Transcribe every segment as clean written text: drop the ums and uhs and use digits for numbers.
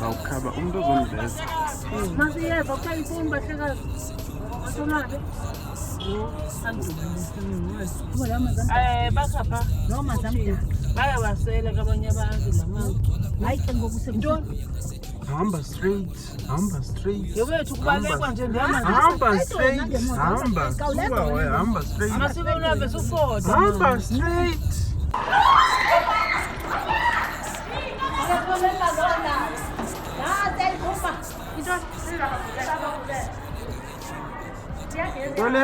Awukhaba umuntu ozomveza. Masiyeva ukayifuni bahlekazi. Asonabe. Bakhapha noma zamdala bayawasela kabanye abantu lamanzi hayi ngokusentoni Hamba straight. yewethu kubalekwa nje Hamba straight. Hamba straight. amasiko unabe sufoda Hamba straight. Dole.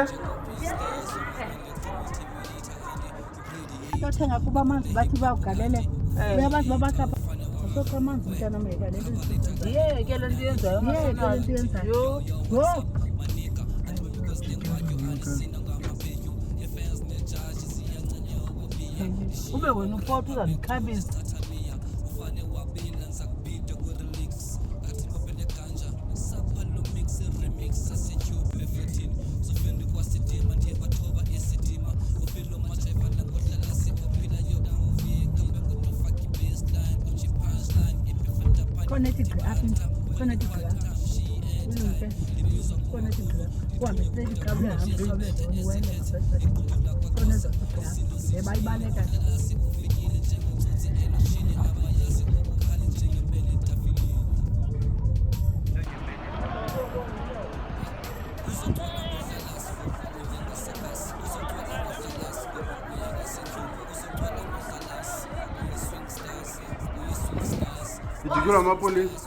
Uthenga kuba amanzi bathi bawugalele uyabazi babakhapha sokho amanzi mntana mayelele ke le nto yenzayo yo ube wena upoto uzandikhabisa Connected up. Idigula amapolisi.